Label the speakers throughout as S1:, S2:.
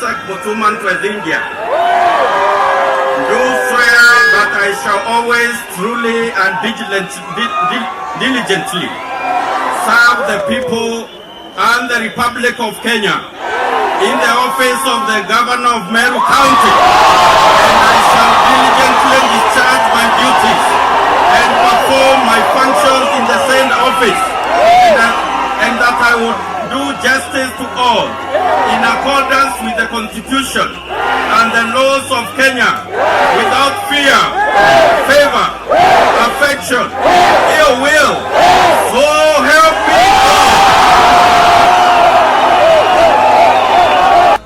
S1: Isaac Mutuman Twethingia, do swear that I shall always truly and diligently serve the people and the Republic of Kenya in the office of the Governor of Meru County, and I shall diligently discharge my duties and perform my functions in the same office, and that I would do justice to all in accordance with the Constitution and the laws of Kenya without fear, favor, affection, ill will. So help me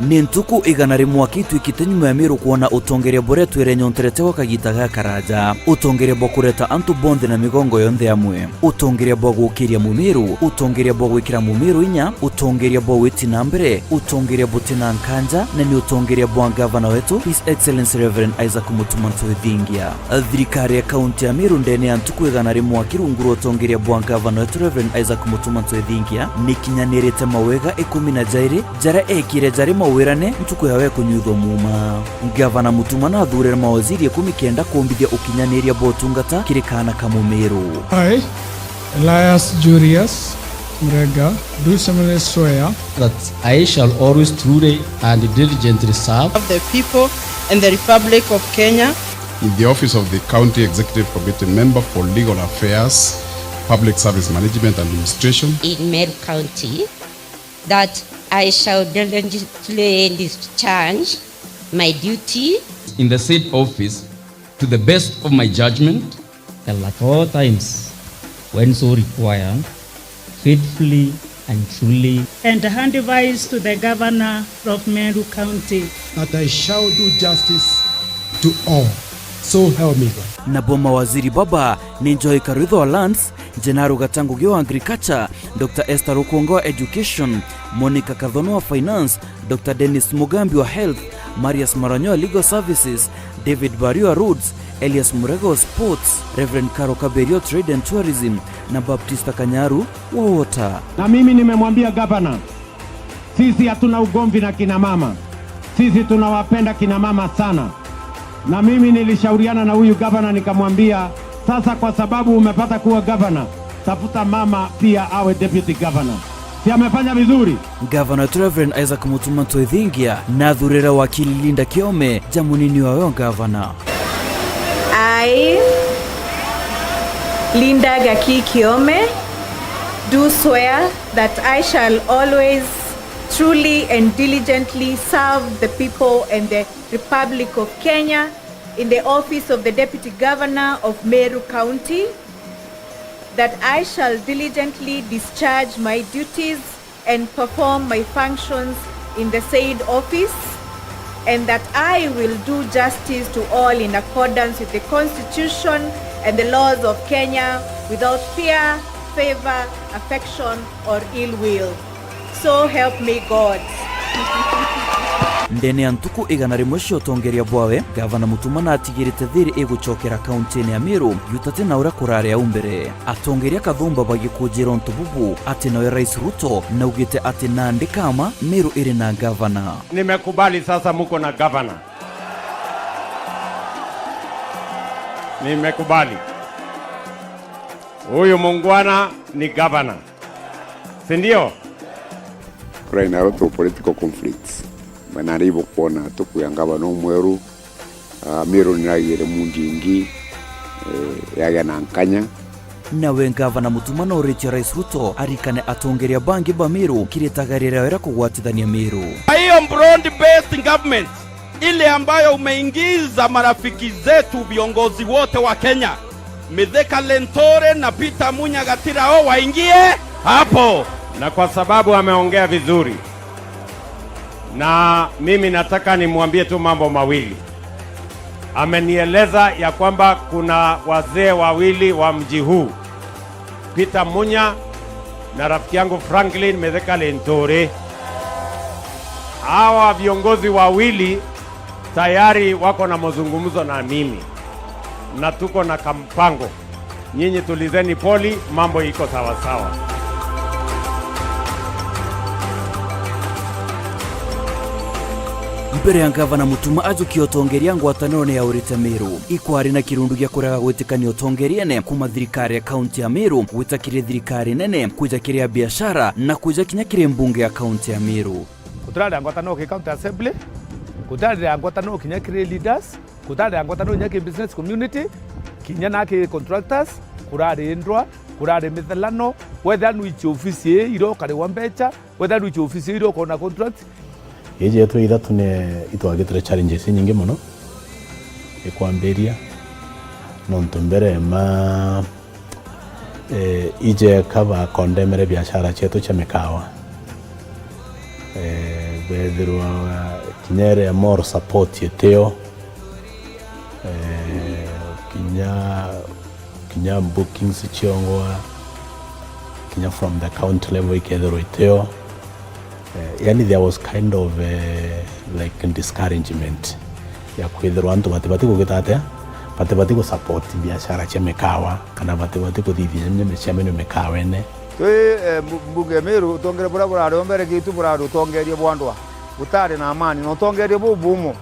S2: ni ntuku igana rimwe kitwikite nyuma ya Meru kuona utongeria bore twire nyonterete wa kagita ga karaja, utongeria bwa kureta antu bonde na migongo yonthe amwe, utongeria bwa gukiria mu Meru, utongeria bwa gwikira mu Meru inya, utongeria bwa witina mbere, utongeria butina nkanja, na ni utongeria bwa gavana wetu His Excellency Reverend Isaac Mutuman Twethingia. Thirikari ya kaunti ya Meru ndene ya ntuku igana rimwe kirunguru utongeria bwa gavana wetu Reverend Isaac Mutuman Twethingia ni kinyanirite mawega 12 jara ekire jari wirane ntuku yawe kunyuthwo muma. Gavana Mutuman athurira mawaziri 19 kumbithia ukinyaniria botungata kirikana kamu Meru.
S3: I, Elias Julius Murega, do solemnly swear
S4: that I shall always truly and diligently serve
S5: the people and the Republic of Kenya
S6: in the office of the County Executive Committee Member for Legal Affairs, Public Service Management and Administration
S7: in Meru County, that I shall diligently discharge my duty
S4: in the said office to the best of my judgment
S8: and at all times, when so required, faithfully and truly,
S9: and hand advice to the Governor of Meru County,
S3: that I shall do justice to all. So help me God.
S2: Na boma waziri baba ni Joy Karuitho wa Lands, Jenaro Gatangugi wa Agriculture, Dr. Esther Okongo wa Education, Monica Kadhono wa Finance, Dr. Dennis Mugambi wa Health, Marius Maranyo wa Legal Services, David Bario wa Roads, Elias Murego wa Sports, Reverend Karo Kaberio Trade and Tourism, na Baptista Kanyaru wa Water.
S10: Na mimi nimemwambia gavana, sisi hatuna ugomvi na kina mama, sisi tunawapenda kina mama sana. Na mimi nilishauriana na huyu gavana nikamwambia, sasa kwa sababu umepata kuwa gavana, tafuta mama pia awe deputy governor. Si amefanya vizuri?
S2: Governor Reverend Isaac Mutuman Twethingia na thurira wakili Linda Kiome jamunini wa governor.
S11: I, Linda Gaki Kiome, do swear that I shall always truly and diligently serve the people and the Republic of Kenya in the office of the Deputy Governor of Meru County, that I shall diligently discharge my duties and perform my functions in the said office, and that I will do justice to all in accordance with the Constitution and the laws of Kenya without fear, favor, affection, or ill will. So help me God.
S2: Ndene ya ntuku igana rimwe ciontongeria bwawe, Gavana Mutuman atigirite thiri igucokera kaunti ya Meru yutate na ura kurare ya umbere. Atongeria kathumba bagikujira ntububu ati nawe Rais Ruto na ugite ati nandi kama Meru iri na gavana.
S10: Nimekubali sasa muko na gavana. Nimekubali. Huyu mungwana ni gavana. Sindio?
S12: Right now to political conflicts. Manaribo kuona tuku ya gavana mweru. Meru niragire munjingi yaga na nkanya.
S2: Nawe Gavana Mutuman orite Rais Ruto arikane atongeria bangi ba Meru kiretagarira wera kugwatithania Meru.
S1: Hiyo broad based government ile ambayo umeingiza marafiki zetu viongozi wote wa Kenya, Mithika Lentore na Peter Munya Gatira waingie hapo, na kwa sababu ameongea vizuri, na mimi nataka nimwambie tu mambo mawili. Amenieleza ya kwamba kuna wazee wawili wa mji huu, Peter Munya na rafiki yangu Franklin Mithika Lentore. Hawa viongozi wawili tayari wako na mazungumzo na mimi, na tuko na kampango. Nyinyi tulizeni poli, mambo iko sawa sawa.
S2: mbere ya ngavana Mutuma ajukia utongeria ngwataniro ya urite Meru ikwari na kirundu gya kuraga gwitikania utongeriene kuma thirikari ya kaunti ya Meru gwitakire thirikari nene kujakiria biashara na kujakinya kire mbunge ya kaunti ya Meru.
S10: Kutarada ngwataniro ki county assembly, kutarada ngwataniro kinya kire leaders, kutarada ngwataniro nyake business community, kinya nake contractors, kurare endwa, kurare mithelano, whether nwichi ofisi iro kare wambecha, whether nwichi ofisi iro kona contract.
S13: Yeje yetu ithatu ne itwagitire challenges nyingi muno ikwambiria nontu mbere ije kaba kondemere biashara chetu cha mikawa bethirwa kinyere more support yeteo kinya bookings chiongwa kinya from the county level ikethirwa iteo. Yani there was kind of like discouragement ya kwithirwa antu batibati kugitate batibati ku support biashara cha mikawa kana batibati kuthithia nyame mikawa ene
S14: mbunge Meru utongere bura ombere gitu bura utongerie bwandwa utare na amani no utongerie bubumo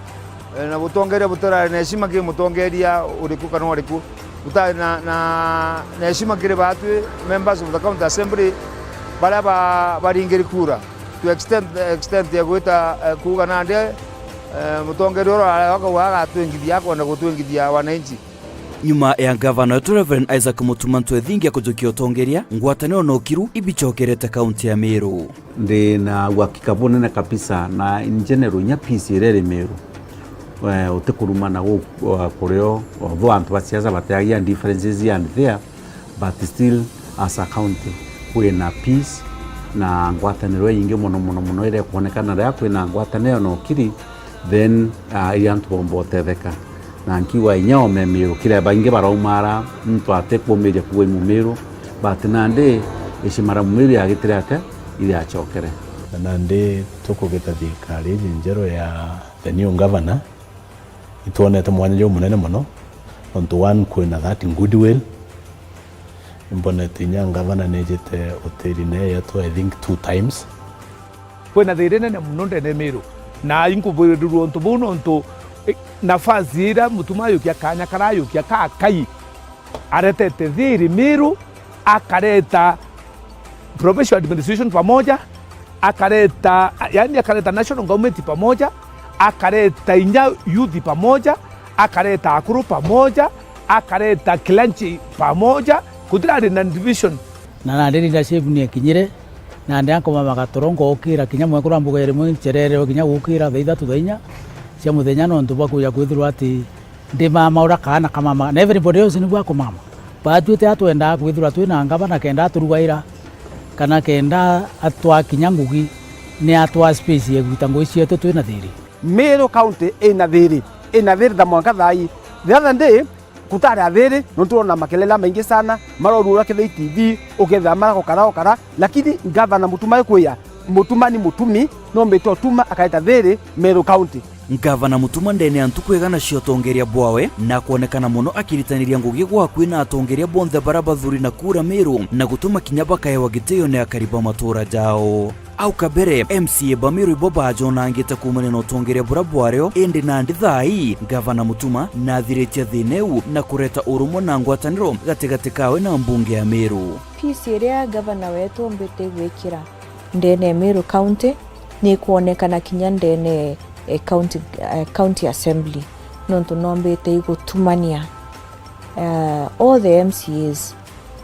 S14: na utongerie butara na heshima ki mutongeria uriku kana uriku utare na heshima kire batu members of the county assembly bara baringeri kura to extend ya gwita kuga nande mutongeri oro waka waga twingithia kwa na gutwingithia wananchi.
S2: Nyuma ya ngavana wetu Reverend Isaac Mutuma ntwethingia kujukia utongeria ngwataniro no kiru ibichokerete kaunti ya Meru
S15: ndi na uhakika bunene kabisa na in general nya peace irere Meru utekurumana kureo although antu basiaza batagia differences and there but still as a county we na peace na ngwataniro yingi muno ire kuonekana ria kwina ngwataniro no kiri then iantu bombotetheka na nkiwa inyao Meru kire bainge baraumara mtu atekomeria kuwe Meru but nande ishimara Meru yagitirate ile achokere
S13: nande tukugita thirikari njero ya the new governor ituonete mwanya munene muno onto one kwina that goodwill imbonete nya governor nejete hoteli ne yato I think 2 times
S10: kwina thirine ne muno ndene Meru na inkubwirirwo onto buno onto nafasi ira Mutuma yukia kanya karayo kia kai aretete thiri Meru akareta provincial administration pamoja akareta yani akareta national government pamoja akareta inya youth pamoja akareta akuru pamoja akareta kilanchi pamoja kutirari na division
S8: na ndiri leadership ni kinyire na ndako mama gatorongo okira kinya mwe kurambuga ire mwe cherere kinya gukira thaitha tuthainya cia muthenya no ntuba kuya kwithirwa ati ndi mama ura kana kama na everybody else ni gwako mama batwite atwenda kwithirwa twina ngavana kenda turugaira kana kenda atwa kinya ngugi ni atwa space ya gwitango icietu twina thiri
S16: Meru county ina thiri da mwanka thai the other day kutare thiri no tuona makelela maingi sana marorura kithe TV ugetha marako kara lakini governor Mutuma ikuya Mutuma ni mutumi no mbeto tuma akaita thiri Meru county.
S2: Ngavana Mutuma ndene antukwegana cio tongeria bwawe na kuonekana muno akiritaniria ngugi gwa kwina atongeria bonthe barabathuri na kura Meru na gutuma kinya bakaewa gitio ne akariba matura jao au kabere MCA Bamiru Boba John angite kumane no tongeria burabwareo ende na ndithai ngavana Mutuma na thiretia thineu na kureta urumo na ngwataniro gatigati kawe na mbunge ya Meru.
S17: Peace area gavana wetu mbete gwikira ndene Meru county ni kuonekana kinya ndene county assembly nontu nombete igutumania all the MCAs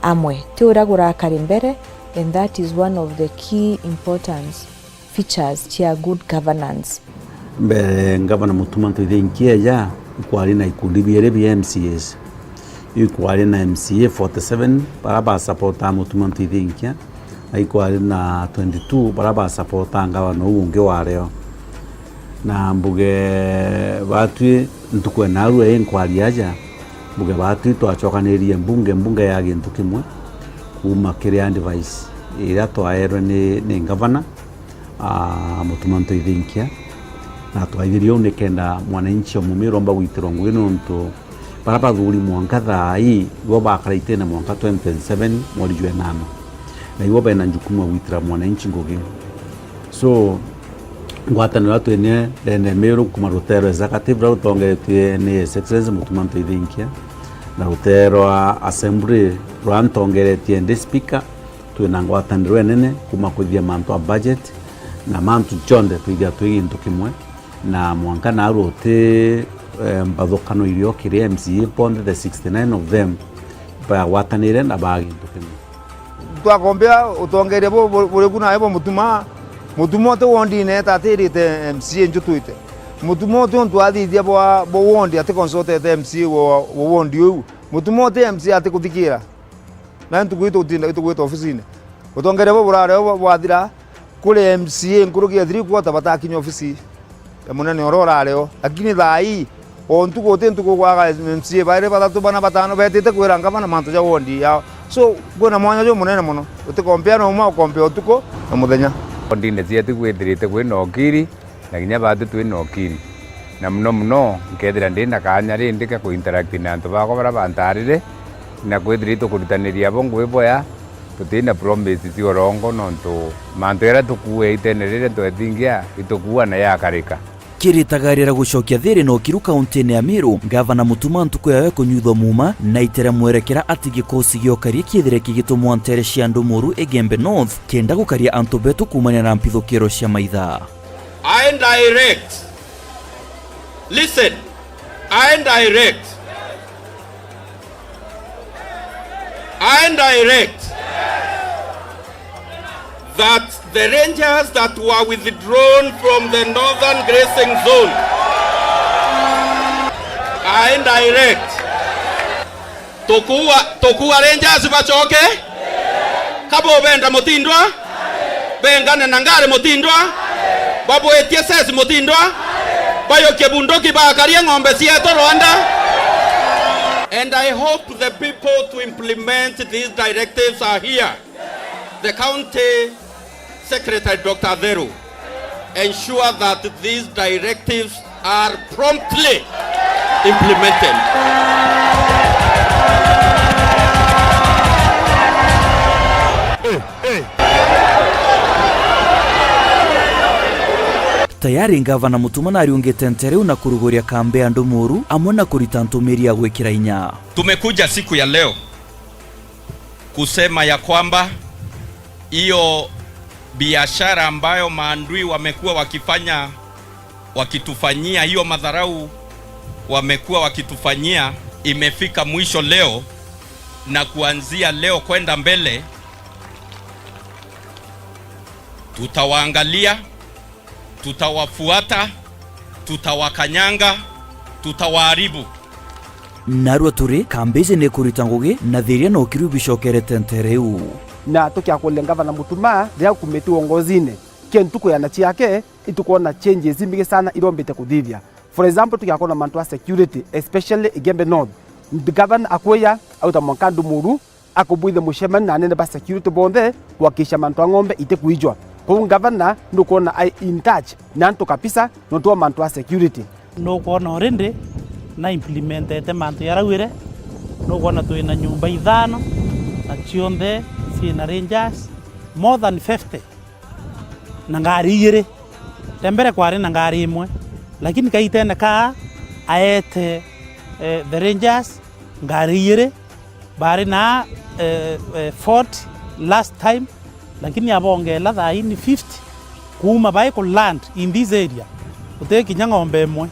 S17: amwe tiuragura karimbere and that is one of the key importance features chia good governance.
S15: Ngavana Mutuma ntithinkia ya ikwari na ikundi biere bia MCAs ikwari na MCA 47 baraba supporta Mutuma ntithinkia ikwari na 22 baraba supporta ngavana unge wareo na mbuge batwi ntukwe naru enkwari aja mbuge batwi twachokanirie mbunge ya gintu kimwe kuma kire device ira twaerwe ni ngavana Mutuma ntithinkia na twairio ni kenda mwananchi omumiro amba gwitirwo ngwino ntu baraba thuri mwanka thai go bakaraite na mwanka 2027 mweri jwe nano na iwo bena njukumu gwitira mwananchi ngugi so ngwataniro twene ndene Meru kuma rutero executive rutongeretwe ni Excellency Mutumanto Ithinkia na rutero assembly rwantongeretie ndi speaker twina ngwataniro nene kuma kuthia mantu a budget na mantu chonde twigia twigintu kimwe na mwanka na rote mbathokano irio kiri MCA ponde the 69 of them ba watanire na bagintu kimwe
S14: twakombea utongerie buri kuna ebo mutumo te wondi ne tatirite MCA njutuite mutumo te ntwathithia bo wondi ati consulted MCA wo wondi u mutumo te MCA ati kuthikira na ntukwito utinda itukwito ofisini utongerie bo burare bwathira kule MCA nkurugia 3 quarter batakinya ofisi ya munene orora leo lakini thai ontuko tentuko kwa MCA baire batatu bana batano betete kwira ngabana manto ja wondi ya so gwena mwanya jo munene muno utikompea no mwa kompea utuko na muthenya
S18: wondi ne cietu gwithirite kwina okiri na ginya batu twina okiri na muno nkethira ndina kanya rindi ka kuinteract na antu bako bara bantarire na kwithirite kurutaniria bo ngwiboya tutina promise ci orongo nontu mantu era tukuwe itenerere twethingia itukuwa na yakarika
S2: kiritagarira gucokia thiri no kiru kaunti-ini ya Meru gavana Mutumanto yawe kunyuthwa muma na itera mwerekera ati gikosi giokaria kiethire kigitumwa ntere cia Ndumuru Egembe North kenda gukaria antu betu kumania na mpithukiro cia maitha.
S1: I direct, listen, I direct that the rangers that were withdrawn from the northern grazing zone are indirect. Tokuwa rangers bachoke kabo benda mutindwa bengane nangare mutindwa babo etie sesi mutindwa bayo kebundoki bakaria ng'ombe cieto Rwanda. And I hope the people to implement these directives are here. The county Secretary Dr. Theru ensure that these directives are promptly implemented.
S2: Tayari gavana Mutumana ariungite ntereu na kuruguria kambe ya Ndumuru amwe na kurita ntumiri ya gwikira inya.
S1: Tumekuja siku ya leo kusema ya kwamba hiyo biashara ambayo maandui wamekuwa wakitufanyia hiyo madharau wamekuwa wakitufanyia imefika mwisho leo, na kuanzia leo kwenda mbele tutawaangalia, tutawafuata, tutawakanyanga, tutawaharibu.
S2: Narua turi kambeze ne kurita ngugi na thiria no kiru bishokerete ntereu
S16: na tukiakulia gavana Mutuma ria kumeti uongozine kentuko ya nachi yake itukuona changes mingi sana irombete kuthithia. For example tukiakona mantu wa security especially Egembe North, the governor akoya auta mwanka Ndumuru akubuithe mushemani na nene ba security bonde kuhakikisha mantu wa ng'ombe itekuijwa. Kwa governor ndukuona ai in touch na ntu kapisa nontu mantu wa security
S8: no kuona orende na implementete mantu yarawire no kuona tuina nyumba ithano na chionde na rangers more than 50 na ngari igiri tembere kwari na ngari imwe lakini kaitene ka aete the rangers ngari igiri bari na 40 last time lakini abongela thai ni 50 kuma bai ku land in this area uteki ng'ombe imwe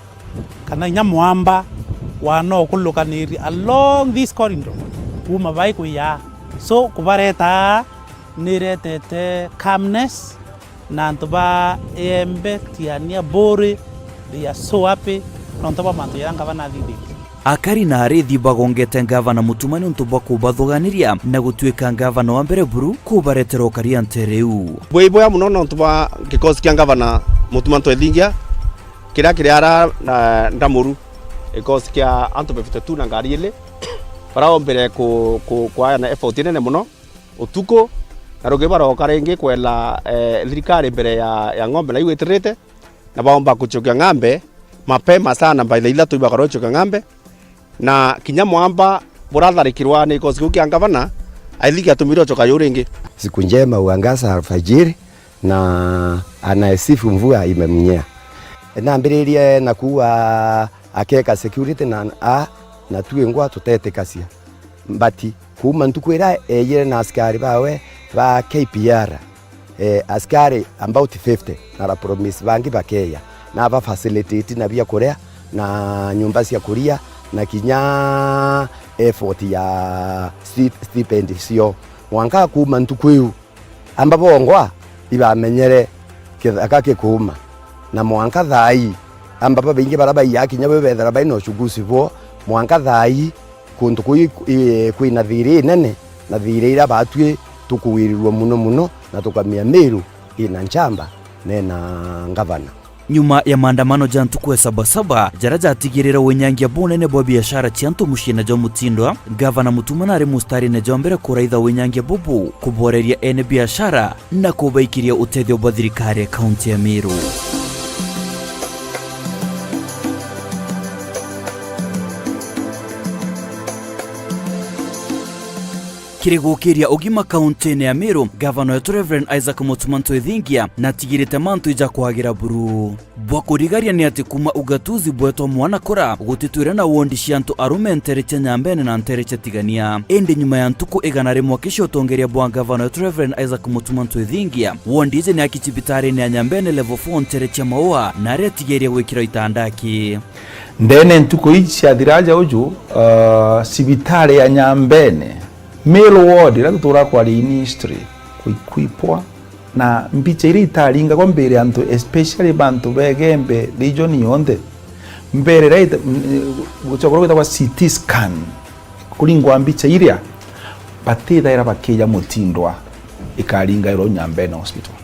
S8: kana nyamwamba wano kulukaniri along this corridor kuma bai ku ya. So kubareta niretete calmness na ntoba embe tiania bore they are so happy na ntoba mantu yaranga bana thidi
S2: akari na arithi bagongete gavana Mutumani ntoba kubathuganiria na gutwika gavana wa mbere buru kubaretera ukaria ntereu
S19: boiboya muno na ntoba gikosi kia gavana Mutumanto Ithingia kiria ara na Ndamuru gikosi kia antu 52 na ngari ile para ombere kwa na effort nene muno utuko na rugibara okarengi kwela thirikari mbere ya ng'ombe na igwitirite na baomba kuchokia ng'ombe mapema sana by the ila tuibakaro chokia ng'ombe na kinya mwamba buratharikirwa ni kosi kia gavana aithiki atumiro choka yuringi.
S20: Siku njema uangaza alfajiri na anaesifu mvua imemnyea. Naambiririe na kuwa akeka security na tuwe ngwa tutetekasia mbati kuma ntukwira eyire na askari bawe ba KPR askari about 50 na promise bangi bakeya na ba facilitate na bia korea na nyumba cia kuria na kinya effort ya stipend sio wanka kuma ntukwiu ambapo ngwa ibamenyere akake kuma na mwanka thai ambapo bingi baraba yakinya bebethera baino shugusi bo mwanka thai kuntu kui na thiri nene na thiri ira batwe tukuwirirwo muno na tukamia Meru ina nchamba nena ngavana.
S2: Nyuma ya maandamano jantukwe sabasaba jaraja atigirira wenyangia bonene bwa biashara chianto mushina jo mutindwa gavana Mutuma ari mustari ne jombere kuraitha wenyangia bubu kuboreria ene biashara na kubaikiria utethio bwa thirikari ya kaunti ya Meru. Kirigukiria ugima kaunti ya Meru gavana wetu Reverend Isaac Mutuma Ntwithingia na tigirite mantu ija kwagira buru bwa kurigaria ni ati kuma ugatuzi bweto mwana kora gutitwira na wondi ciantu arume ntereche nyambene na ntereche tigania ende nyuma ya ntuku igana rimwe kisho tongeria bwa gavana wetu Reverend Isaac Mutuma Ntwithingia wondi ije ni akicibitari ni nyambene level 4 ntereche maua na ria tigeria gwikira itandaki
S21: ndene ntuku ichi athiraja uju sibitari ya nyambene Meru ward ira gutura kwa ministry kuipwa na mbicha iri itaringa kwa mbere antu especially bantu begembe region yonde mbere right guchokoro kwa CT scan kulingwa mbicha iria patida ira bakija mutindwa ikaringa iro Nyambene hospital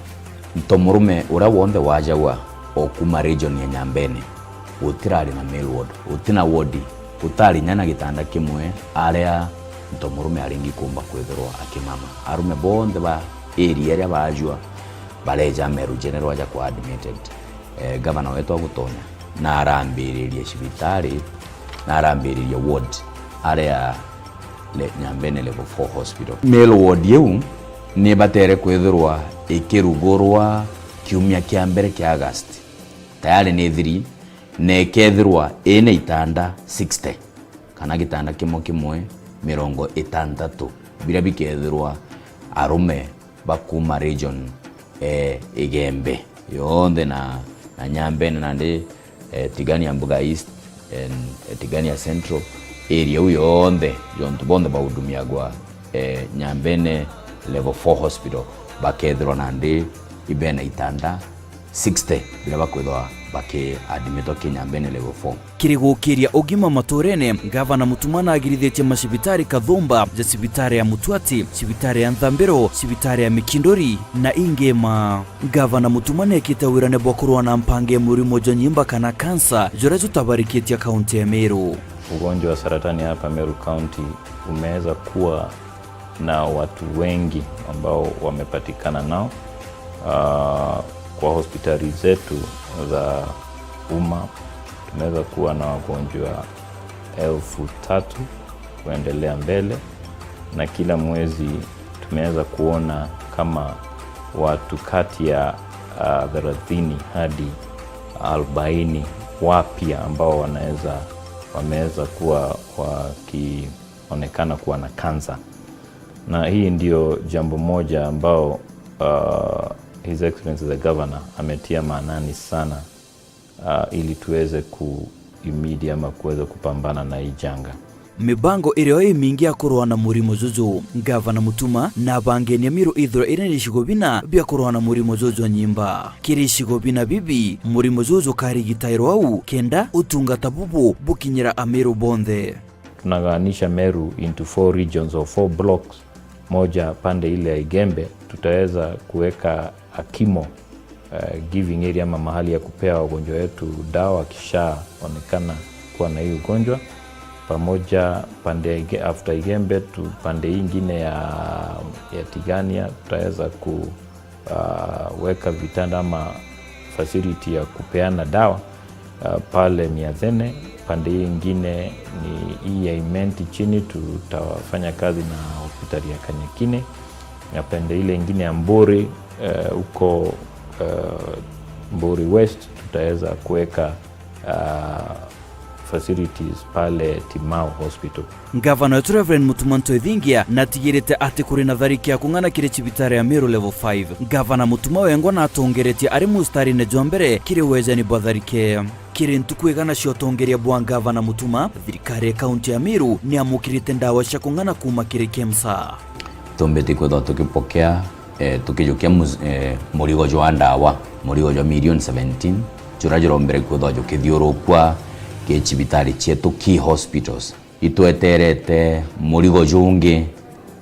S22: ntomurume ura wonde wajawa okuma region ya Nyambene utirari na Meru ward utina ward utari nyana gitanda kimwe area ntomurume aringi kumba kwethirwa akimama arume bonde ba area ria bajua baleja Meru general aja kwa admitted governor wetu agutonya na arambiririe cibitari na arambiririe ward area le Nyambene level 4 hospital Meru ward yeu ni batere kwethirwa ikirugurwa kiumia kia mbere kia August tayari ni 3 ne kethirwa ene itanda 60 kana gitanda kimwe 60 bila bikethirwa arume bakuma region igembe yonde na Nyambene nande Tigania Mbuga East and Tigania Central area yonde yonto bonde baudumiagwa Nyambene level 4 hospital bakethirwa nande ibena itanda 60 bila bakwethwa bake admito Nyambene level 4
S2: kirigukiria ugima maturene gavana Mutuma na agirithetie macibitari Kathumba ja cibitari ya Mutwati cibitari ya Nthambiro cibitari ya Mikindori na ingema gavana Mutuma nekite wirane bwa kurwa na mpange murimo jo nyimba kana kansa jora tutabarikitia kaunti ya Meru.
S23: Ugonjwa wa saratani hapa Meru County umeweza kuwa na watu wengi ambao wamepatikana nao kwa hospitali zetu za umma tunaweza kuwa na wagonjwa 3,000 kuendelea mbele, na kila mwezi tumeweza kuona kama watu kati ya 30 hadi 40 wapya ambao wameweza kuwa wakionekana kuwa na kansa. Na hii ndio jambo moja ambao His Excellency the Governor ametia maanani sana ili tuweze kuimidi ama kuweza kupambana na hii janga.
S2: Mibango irio imingia kurwa na murimo juju gavana Mutuma na bangenia Meru ithro irene shigobina bia kurwa na murimo juju nyimba kiri shigobina bibi murimo juju karigitairo au kenda utungata bubu bukinyira Meru bonde.
S23: Tunagawanisha Meru into 4 regions or 4 blocks. Moja pande ile ya Igembe tutaweza kuweka akimo giving area ama mahali ya kupea wagonjwa wetu dawa kisha onekana kuwa na hii ugonjwa. Pamoja pande after Igembe tu pande nyingine ya Tigania tutaweza kuweka vitanda ama facility ya kupeana dawa pale Miathene. Pande nyingine ni hii ya Imenti chini tutafanya kazi na hospitali ya Kanyakine. Na pande ile nyingine ya Mburi huko Mburi West tutaweza kuweka facilities pale Timau Hospital.
S2: Gavana wetu Reverend Mutumanto Ethingia natigirite ati kuri na thariki ya kung'ana kire cibitari ya Meru level 5. Gavana Mutuma wengwa na atongeretie ari mustari ne jombere kire wejani bwa tharike kire ntuku igana ciotongeria bwa Gavana Mutuma. Thirikari ya kaunti ya Meru ni amukirite ndawa cia kung'ana kuma kire KEMSA.
S22: Tombete kwetha tukipokea tukijukia murigo jwa ndawa murigo jwa million 17 jurajirombere kwetha jukithiurukwa ke cibitari cietu key hospitals itweterete murigo jungi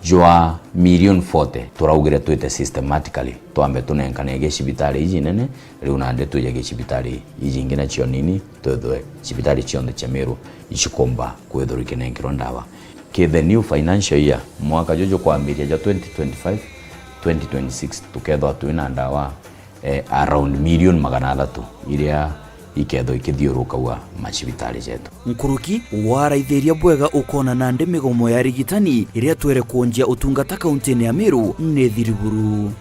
S22: jwa million 40 turaugire twite systematically twambe tunenkanege cibitari iji nene riu nande tujege cibitari iji ingi na cio nini twethwe cibitari cionthe cia Meru ichikomba kwethurwa ikinenkirwo ndawa ke the new financial year mwaka jojo kwambiria ja 2025 2026 tukethwa twina ndawa around million 300 iria iketho ikithiuruka wa macibitari jetu.
S2: Nkuruki waraithiria bwega ukona na ndi migomo ya rigitani iria twere kuonjia utungata kaunti ya Meru ni thiriburu.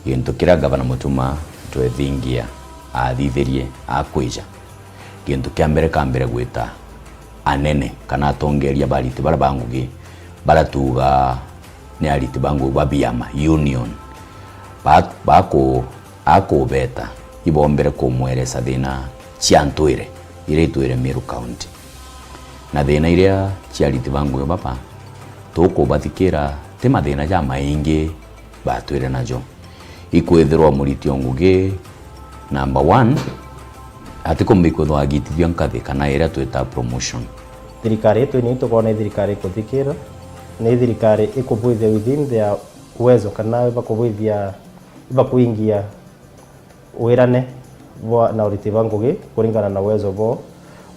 S22: Gintu kira Gavana Mutuma twethingia athithirie akwija gintu kia mbere gwita anene kana atongeria bariti bara bangugi baratuga ni ariti bangu babiama union bako akobeta ibombere kumweresa thina ciantwire ire itwire Meru County na thina iria ciariti bangu baba tukubathikira te mathina ja maingi batwire najo ikwethirwa muritio ngugi number 1 atikombikwethwa agitithio nkathi kana ira twita promotion.
S5: Thirikari yetu ni tukona thirikari ikuthikira ni thirikari ikubwithia within their uwezo kana bakubwithia bakuingia wirane na uriti bangugi kuringana na uwezo bo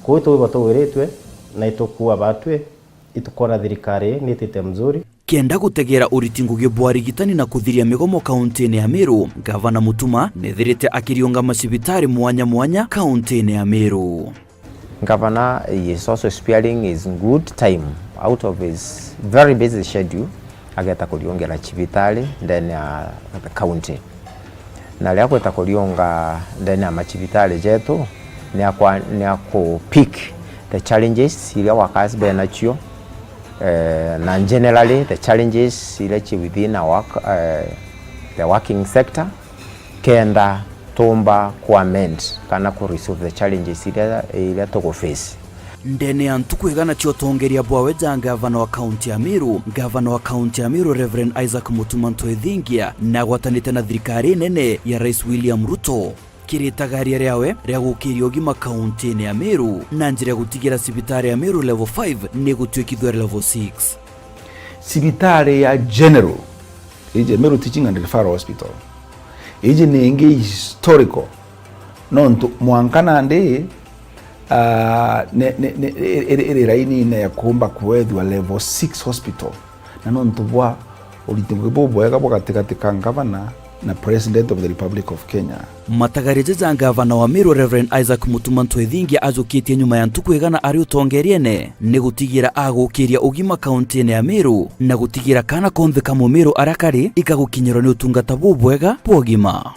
S5: kuitu batuwiritwe na itukuwa batwe itukona thirikari ni tete mzuri
S2: kenda gutegera uriti ngugi bwa rigitani na kuthiria migomo kaunti ya Meru. Gavana Mutuma nethirite akirionga macibitari mwanya kaunti ya Meru.
S6: Governor is also sparing his good time out of his very busy schedule ageta kuliongera cibitari ndani ya county na leo kweta kulionga ndani ya macibitari jetu ni ako pick the challenges ile wakazi benacho na generally the challenges ile within our the working sector kenda tomba kuamend kana ku resolve the challenges ile to face
S2: ndene ya ntuku igana ciotongeria bwawe ja Gavana wa kaunti ya Meru. Gavana wa kaunti ya Meru Reverend Isaac Mutumanto Ethingia na gwatanite na thirikari nene ya Rais William Ruto kiritagaria riawe ria gukiria ugima kaunti ya Meru na njira gutigira cibitari ya Meru level 5 ni gutwikithwa level 6.
S21: Cibitari ya general ije Meru Teaching and Referral Hospital ije ni ingi historical nontu mwankana ndi iri raini ine ya kumba kuwethwa level 6 hospital na nontu bwa uritingu bwega bwagatigati ka Gavana na President of the Republic of Kenya.
S2: Matagarije za Gavana wa Meru Reverend Isaac Mutumanto Ethingia ajukitie nyuma ya ntuku igana ari utongeriene ni gutigira agukiria ugima kaunti ya Meru na gutigira kana konthe kamo Meru arakari ikagukinyirwo ni utungata bwega bwogima.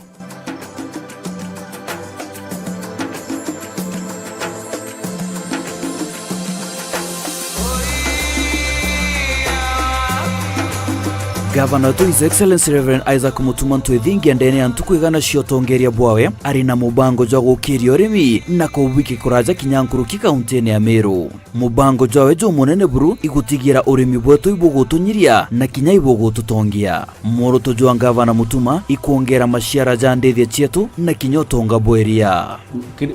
S2: Gavana to His Excellency Reverend Isaac Mutumanto Ethingia ndene ya ntuku igana ciotongeria bwawe ari na mubango jwa gukiria urimi na kubwiki kuraja kinyankuru ki kaunti ya Meru. Mubango jwawe jo munene buru igutigira urimi bwetu ibugutunyiria na kinya ibugututongia muruto jwa Gavana Mutuma ikuongera maciara ja ndethia cietu na kinyotonga bweria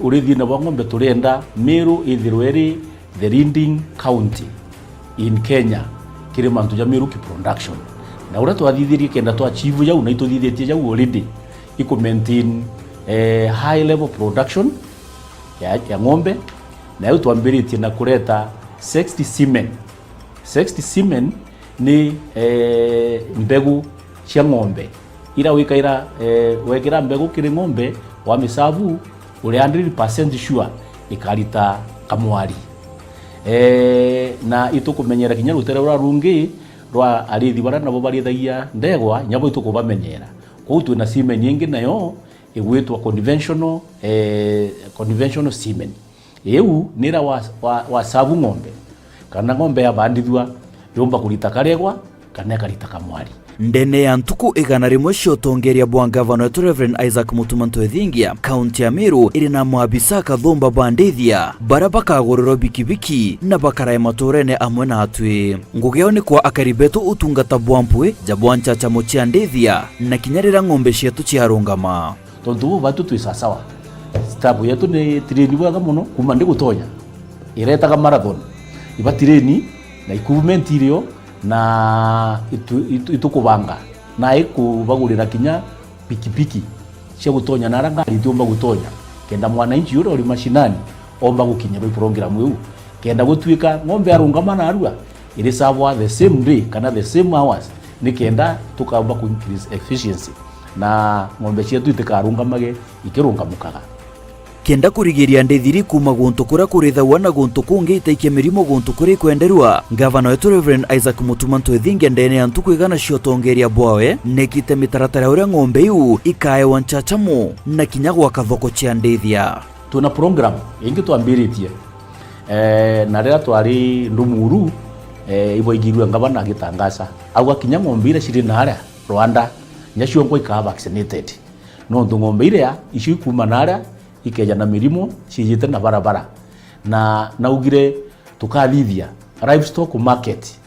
S13: urithi na ng'ombe turenda Meru ithirweri the leading county in Kenya kiri mantu ja Meru ki production na ura twathithirie kenda twa achieve jau na ituthithietie jau already iko maintain high level production ya ng'ombe na yo twambiritie na kureta 60 semen ni mbegu cia ng'ombe ira wikaira wekira mbegu kiri ng'ombe wa misavu uri 100% sure ikarita kamwari na itukumenyera kinya rutere rwa rungi rwa arithi bara nabo barithagia ndegwa nyabo itukubamenyera
S21: kwa twina semen nyingi nayo igwitwa conventional semen eu nira wa savu ng'ombe kana ng'ombe yabandithwa yomba kurita karegwa kana karita kamwari.
S2: Ndene ya ntuku 100 cia utongeria bwa gavana wetu Reverend Isaac Mutumanto Ethingia, kaunti ya Meru iri na mwabisa kathumba bandithia bara bakaguriro bikibiki na bakarae maturene amwe na atwi. Ngugeo ni kwa akaribetu utungata bwa mpwe jabwa nchacha mochia ndithia na kinyarira ng'ombe cietu ciarungama.
S21: Tondu batu twisasawa stabu yetu ni tireni bwaga muno kuma ndi gutonya iretaga marathon iba tireni na equipment irio na itukubanga na ikubagurira kinya pikipiki cia gutonya na ranga itiomba gutonya kenda mwananchi uri uri mashinani omba gukinya ri program yu kenda gutwika ng'ombe arungama na arua iri sabwa the same day kana the same hours ni kenda tukamba ku increase efficiency na ng'ombe cietu itikarungamage ikirungamukaga
S2: kenda kurigiria ndethiri kuma guntu kuria kurithawa na guntu kungi itaikia mirimo guntu kuri kwenderwa. Gavana wetu Reverend Isaac Mutumanto Ethingia ndene ya ntuku 100 cia utongeria bwawe nekite mitaratara uria ng'ombe iu ikaewa nchachamu na kinya gwaka thoko cia ndethia.
S21: Tuna program ingi twambiritie na rira twari Ndumuru ibo igirwe gavana agitangasa auga kinya ng'ombe ira ciri naria Rwanda nyacio ngo ika vaccinated no ng'ombe ira icio kuma naria ikeja na mirimo cijite na barabara na naugire tukathithia livestock market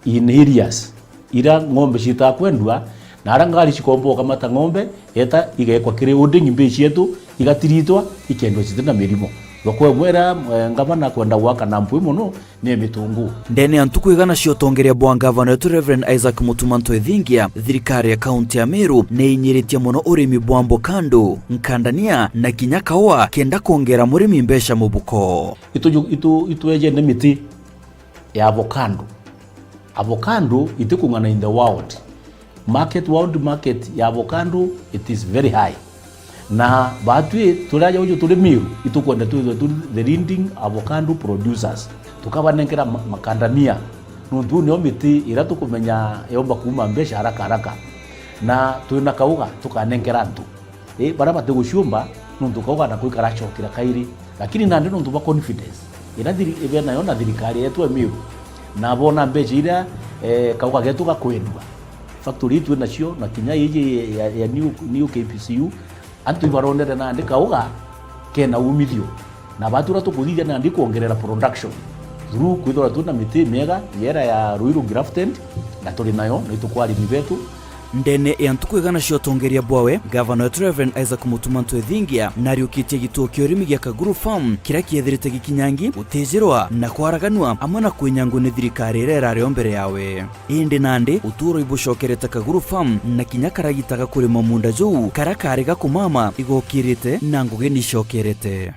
S21: in areas ira ng'ombe citakwendwa na arangari cikomboka mata ng'ombe eta igekwa kire holding mbe cietu igatiritwa ikendwa cite na mirimo thoko mwera ngavana kwenda gwaka na mpwe muno ni mitungu.
S2: Ndene ya ntuku 100 cia utongeria bwa gavana wetu Reverend Isaac Mutumanto Ethingia, thirikari ya kaunti ya Meru ni inyiritie muno urimi bwa mbokando nkandania na kinya kawa kenda kuongera murimi mbesha mubuko.
S21: Itweje ne miti ya avocado itikungana in the world market ya avocado it is very high na batwe turaja ujo tule Meru itukwenda tu the leading avocado producers tukabanengera makandamia nundu ni omiti ira tukumenya yomba kuma mbesha haraka na twina kauga tukanengera ntu bara bate gushumba nundu kauga na kuikara chokira kairi lakini nandi nundu ba confidence ira thiri nayo na thirikari yetu Meru na bona mbesha ira kauga getu gakwendwa factory tu nacio na kinya ije ya new KPCU antu ibaronere na andika uga kena umithio na batura tukuthithia na ndi kuongerera production through kwithora tuna miti mega yera ya Ruiru grafted na tuli nayo na itukwari mibetu.
S2: Ndene ya ntuku 100 cia utongeria bwawe gavana wetu Reverend Isaac Mutumanto Ethingia nariukitie gituo kia urimi gia Kaguru Farm kiria kiethirite gikinyangi gutijirwa na kwaraganwa amwe na kwinyangu ni thirikari ira irario mbere yawe. Indi nandi uturo ibucokerete Kaguru Farm na kinya karagitaga kurima munda juu karakari gakumama igokirite na ngugi nicokerete.